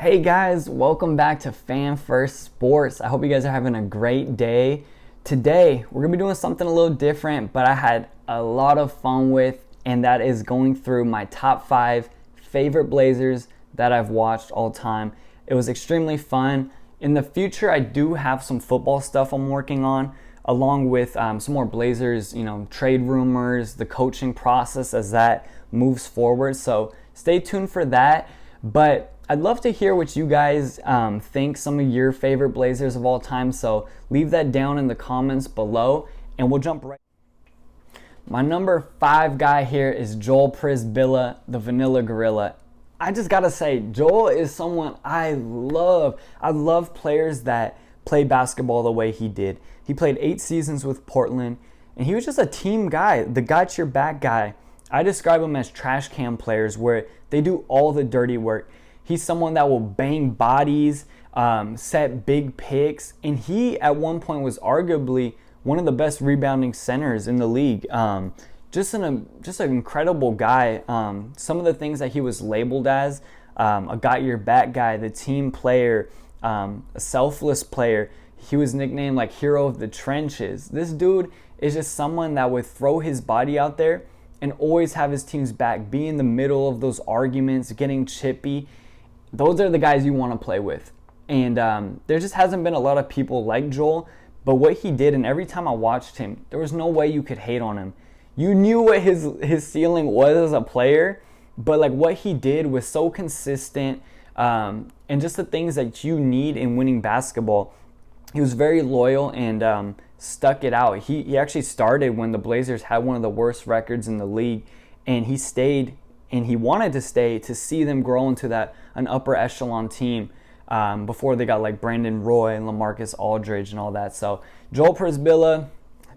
Hey guys, welcome back to Fan First Sports. I hope you guys are having a great day. Today, we're going to be doing something a little different, but I had a lot of fun with, and that is going through my top 5 favorite Blazers that I've watched all time. It was extremely fun. In the future, I do have some football stuff I'm working on, along with some more Blazers, trade rumors, the coaching process as that moves forward. So stay tuned for that. But I'd love to hear what you guys think, some of your favorite Blazers of all time. So leave that down in the comments below, and we'll jump right. My number 5 guy here is JoelPerth, the Vanilla Gorilla. I just gotta say, Joel is someone I love. I love players that play basketball the way he did. He played 8 seasons with Portland, and he was just a team guy, the got your back guy. I describe him as trash can players where they do all the dirty work. He's someone that will bang bodies, set big picks, and he at one point was arguably one of the best rebounding centers in the league. Just an incredible guy. Some of the things that he was labeled as, a got your back guy, the team player, a selfless player. He was nicknamed like hero of the trenches. This dude is just someone that would throw his body out there and always have his team's back, be in the middle of those arguments, getting chippy. Those are the guys you want to play with. And there just hasn't been a lot of people like Joel, but what he did, and every time I watched him, there was no way you could hate on him. You knew what his ceiling was as a player, but like what he did was so consistent, and just the things that you need in winning basketball. He was very loyal and stuck it out. He actually started when the Blazers had one of the worst records in the league, and he stayed, and he wanted to stay to see them grow into an upper echelon team before they got like Brandon Roy and LaMarcus Aldridge and all that. So JoelPerth,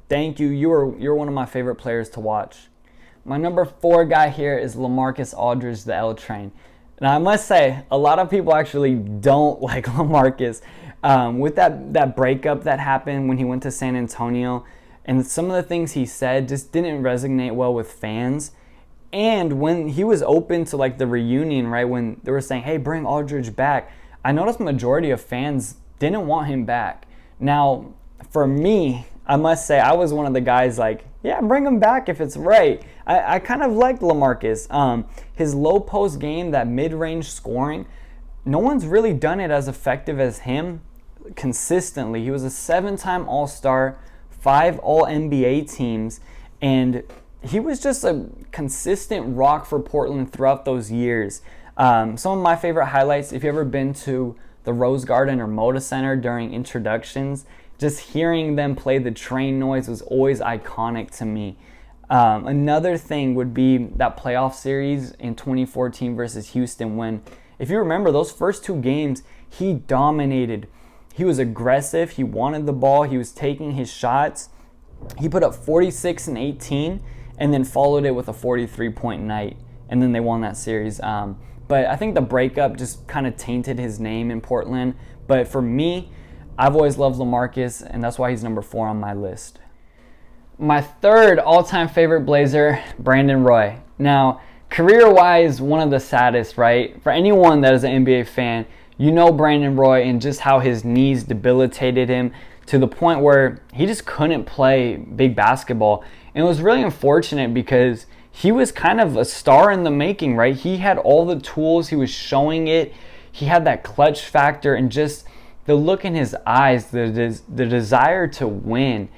thank you. You're one of my favorite players to watch. My number 4 guy here is LaMarcus Aldridge, the L Train. Now I must say, a lot of people actually don't like LaMarcus. With that breakup that happened when he went to San Antonio, and some of the things he said just didn't resonate well with fans. And when he was open to like the reunion, right, when they were saying, hey, bring Aldridge back, I noticed the majority of fans didn't want him back. Now, for me, I must say I was one of the guys like, yeah, bring him back if it's right. I kind of liked LaMarcus. His low post game, that mid-range scoring, no one's really done it as effective as him consistently. He was a 7-time All-Star, 5 All-NBA teams, and he was just a consistent rock for Portland throughout those years. Some of my favorite highlights, if you've ever been to the Rose Garden or Moda Center during introductions, just hearing them play the train noise was always iconic to me. Another thing would be that playoff series in 2014 versus Houston when, if you remember, those first 2 games, he dominated. He was aggressive. He wanted the ball. He was taking his shots. He put up 46 and 18 and then followed it with a 43-point night. And then they won that series. But I think the breakup just kind of tainted his name in Portland. But for me, I've always loved LaMarcus, and that's why he's number 4 on my list. My 3rd all-time favorite Blazer, Brandon Roy. Now, career-wise, one of the saddest, right? For anyone that is an NBA fan, you know Brandon Roy and just how his knees debilitated him to the point where he just couldn't play big basketball. And it was really unfortunate because he was kind of a star in the making, right? He had all the tools. He was showing it. He had that clutch factor and just the look in his eyes, the desire to win.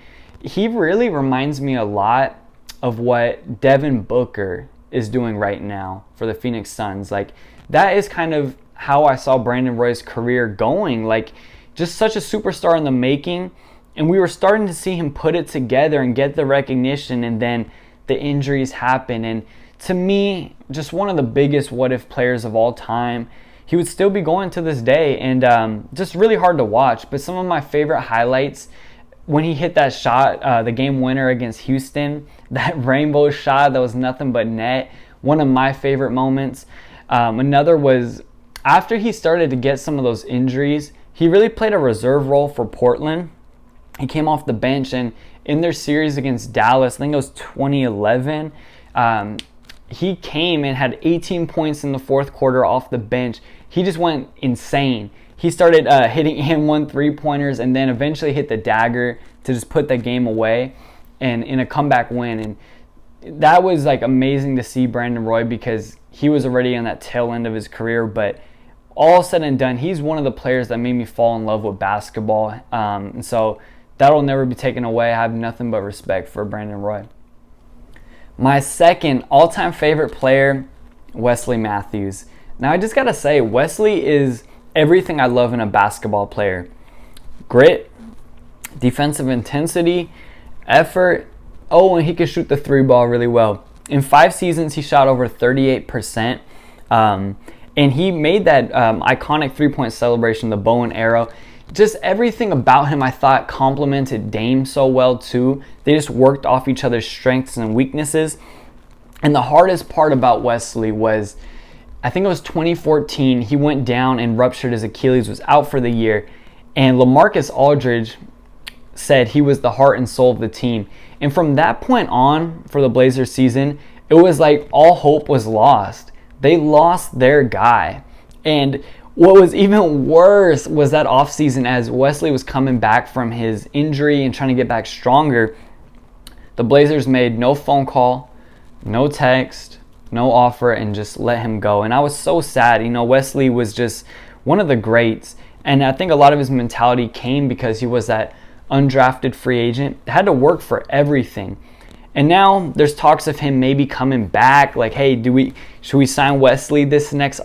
He really reminds me a lot of what Devin Booker is doing right now for the Phoenix Suns. Like, that is kind of how I saw Brandon Roy's career going. Like, just such a superstar in the making, and we were starting to see him put it together and get the recognition, and then the injuries happen. And to me, just one of the biggest what-if players of all time. He would still be going to this day, and just really hard to watch. But some of my favorite highlights, when he hit that shot, the game winner against Houston, that rainbow shot that was nothing but net, one of my favorite moments. Another was after he started to get some of those injuries, he really played a reserve role for Portland. He came off the bench, and in their series against Dallas, I think it was 2011, he came and had 18 points in the fourth quarter off the bench. He just went insane. He started hitting and one 3-pointers and then eventually hit the dagger to just put the game away and in a comeback win. And that was like amazing to see Brandon Roy, because he was already on that tail end of his career. But all said and done, he's one of the players that made me fall in love with basketball. And so that'll never be taken away. I have nothing but respect for Brandon Roy. My second all-time favorite player, Wesley Matthews. Now I just got to say, Wesley is everything I love in a basketball player. Grit, defensive intensity, effort. Oh, and he could shoot the 3-ball really well. In 5 seasons, he shot over 38%. And he made that iconic 3-point celebration, the bow and arrow. Just everything about him I thought complemented Dame so well too. They just worked off each other's strengths and weaknesses. And the hardest part about Wesley was, I think it was 2014, he went down and ruptured his Achilles, was out for the year. And LaMarcus Aldridge said he was the heart and soul of the team. And from that point on, for the Blazers season, it was like all hope was lost. They lost their guy. And what was even worse was that offseason, as Wesley was coming back from his injury and trying to get back stronger, the Blazers made no phone call, no text, no offer, and just let him go. And I was so sad. Wesley was just one of the greats. And I think a lot of his mentality came because he was that undrafted free agent. Had to work for everything. And now there's talks of him maybe coming back. Like, hey, should we sign Wesley this next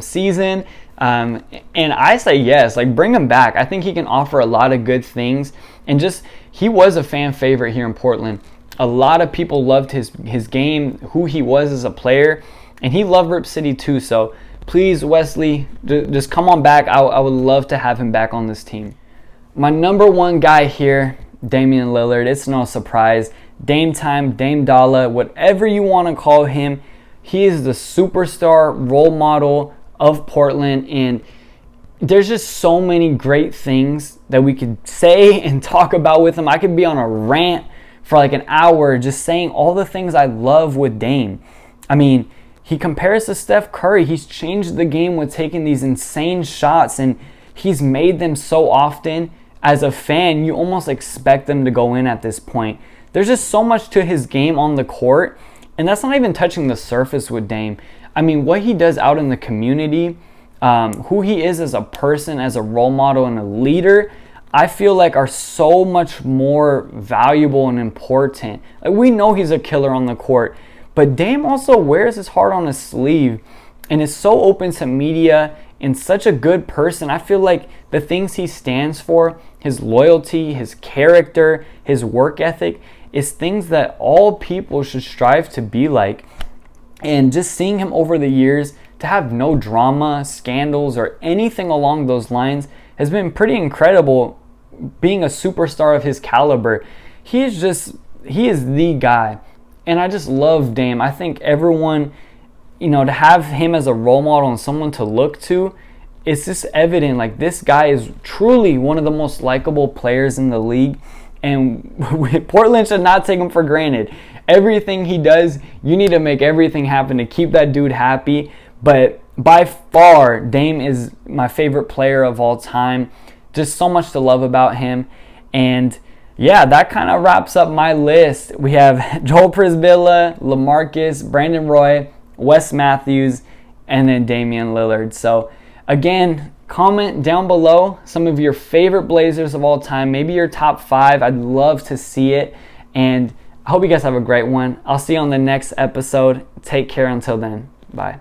season? And I say yes, like bring him back. I think he can offer a lot of good things. And just, he was a fan favorite here in Portland. A lot of people loved his game, who he was as a player. And he loved Rip City too. So please, Wesley, just come on back. I would love to have him back on this team. My number one guy here, Damian Lillard. It's no surprise. Dame time, Dame Dollar, whatever you want to call him. He is the superstar role model of Portland, and there's just so many great things that we could say and talk about with him. I could be on a rant for like an hour just saying all the things I love with Dame. I mean, he compares to Steph Curry. He's changed the game with taking these insane shots, and he's made them so often. As a fan, you almost expect them to go in at this point. There's just so much to his game on the court, and that's not even touching the surface with Dame. I mean, what he does out in the community, who he is as a person, as a role model and a leader, I feel like are so much more valuable and important. Like, we know he's a killer on the court, but Dame also wears his heart on his sleeve and is so open to media and such a good person. I feel like the things he stands for, his loyalty, his character, his work ethic, is things that all people should strive to be like. And just seeing him over the years to have no drama, scandals, or anything along those lines has been pretty incredible. Being a superstar of his caliber, he is the guy. And I just love Dame. I think everyone, to have him as a role model and someone to look to, it's just evident. Like, this guy is truly one of the most likable players in the league. And Portland should not take him for granted. Everything he does, you need to make everything happen to keep that dude happy. But by far, Dame is my favorite player of all time. Just so much to love about him. And yeah, that kind of wraps up my list. We have JoelPerth, LaMarcus, Brandon Roy, Wes Matthews, and then Damian Lillard. So again, comment down below some of your favorite Blazers of all time. Maybe your top 5. I'd love to see it. And I hope you guys have a great one. I'll see you on the next episode. Take care until then. Bye.